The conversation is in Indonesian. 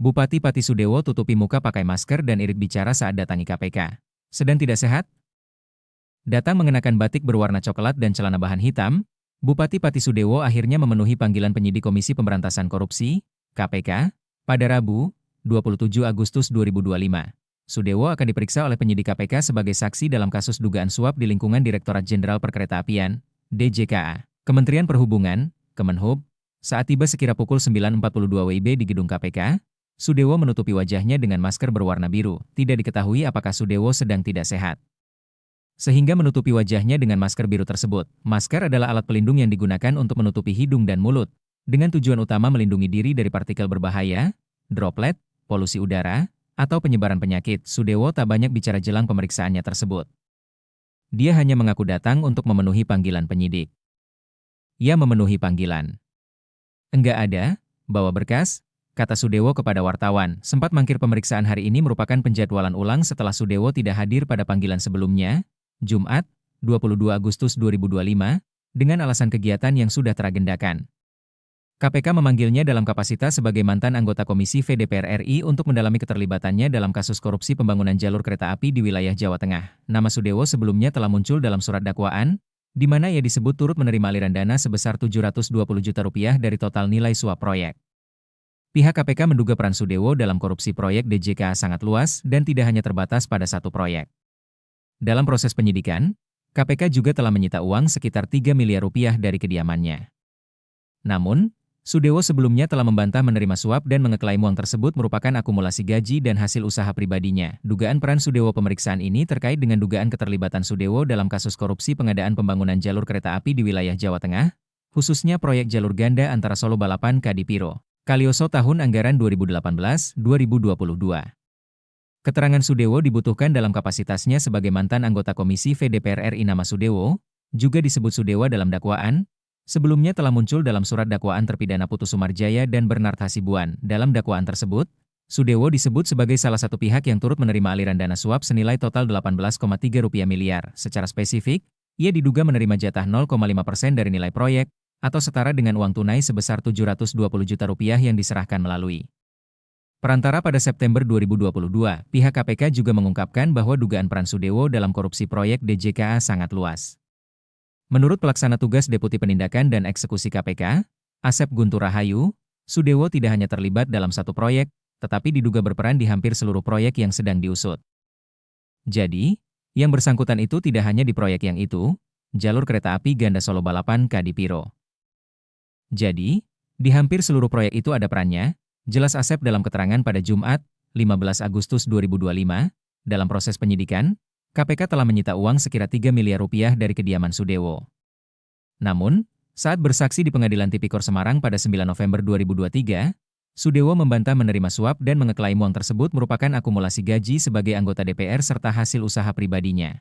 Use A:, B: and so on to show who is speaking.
A: Bupati Pati Sudewo tutupi muka pakai masker dan irit bicara saat datangi KPK. Sedang tidak sehat? Datang mengenakan batik berwarna coklat dan celana bahan hitam, Bupati Pati Sudewo akhirnya memenuhi panggilan penyidik Komisi Pemberantasan Korupsi, KPK, pada Rabu, 27 Agustus 2025. Sudewo akan diperiksa oleh penyidik KPK sebagai saksi dalam kasus dugaan suap di lingkungan Direktorat Jenderal Perkeretaapian, DJKA, Kementerian Perhubungan, Kemenhub. Saat tiba sekira pukul 9.42 WIB di gedung KPK, Sudewo menutupi wajahnya dengan masker berwarna biru. Tidak diketahui apakah Sudewo sedang tidak sehat, sehingga menutupi wajahnya dengan masker biru tersebut. Masker adalah alat pelindung yang digunakan untuk menutupi hidung dan mulut, dengan tujuan utama melindungi diri dari partikel berbahaya, droplet, polusi udara, atau penyebaran penyakit. Sudewo tak banyak bicara jelang pemeriksaannya tersebut. Dia hanya mengaku datang untuk memenuhi panggilan penyidik. Ia memenuhi panggilan. Enggak ada, bawa berkas, kata Sudewo kepada wartawan. Sempat mangkir pemeriksaan hari ini merupakan penjadwalan ulang setelah Sudewo tidak hadir pada panggilan sebelumnya, Jumat, 22 Agustus 2025, dengan alasan kegiatan yang sudah teragendakan. KPK memanggilnya dalam kapasitas sebagai mantan anggota Komisi V DPR RI untuk mendalami keterlibatannya dalam kasus korupsi pembangunan jalur kereta api di wilayah Jawa Tengah. Nama Sudewo sebelumnya telah muncul dalam surat dakwaan, di mana ia disebut turut menerima aliran dana sebesar Rp720 juta dari total nilai suap proyek. Pihak KPK menduga peran Sudewo dalam korupsi proyek DJKA sangat luas dan tidak hanya terbatas pada satu proyek. Dalam proses penyidikan, KPK juga telah menyita uang sekitar Rp3 miliar dari kediamannya. Namun, Sudewo sebelumnya telah membantah menerima suap dan mengeklaim uang tersebut merupakan akumulasi gaji dan hasil usaha pribadinya. Dugaan peran Sudewo pemeriksaan ini terkait dengan dugaan keterlibatan Sudewo dalam kasus korupsi pengadaan pembangunan jalur kereta api di wilayah Jawa Tengah, khususnya proyek jalur ganda antara Solo Balapan Kadipiro, Kalioso tahun anggaran 2018-2022. Keterangan Sudewo dibutuhkan dalam kapasitasnya sebagai mantan anggota Komisi V DPR RI. Nama Sudewo juga disebut Sudewa dalam dakwaan. Sebelumnya telah muncul dalam surat dakwaan terpidana Putu Sumarjaya dan Bernard Hasibuan. Dalam dakwaan tersebut, Sudewo disebut sebagai salah satu pihak yang turut menerima aliran dana suap senilai total Rp18,3 miliar. Secara spesifik, ia diduga menerima jatah 0,5% dari nilai proyek, atau setara dengan uang tunai sebesar Rp720 juta yang diserahkan melalui perantara pada September 2022. Pihak KPK juga mengungkapkan bahwa dugaan peran Sudewo dalam korupsi proyek DJKA sangat luas. Menurut Pelaksana Tugas Deputi Penindakan dan Eksekusi KPK, Asep Guntur Rahayu, Sudewo tidak hanya terlibat dalam satu proyek, tetapi diduga berperan di hampir seluruh proyek yang sedang diusut. Jadi, yang bersangkutan itu tidak hanya di proyek yang itu, jalur kereta api ganda Solo Balapan Kadipiro. Jadi, di hampir seluruh proyek itu ada perannya, jelas Asep dalam keterangan pada Jumat, 15 Agustus 2025, dalam proses penyidikan, KPK telah menyita uang sekira Rp3 miliar dari kediaman Sudewo. Namun, saat bersaksi di Pengadilan Tipikor Semarang pada 9 November 2023, Sudewo membantah menerima suap dan mengeklaim uang tersebut merupakan akumulasi gaji sebagai anggota DPR serta hasil usaha pribadinya.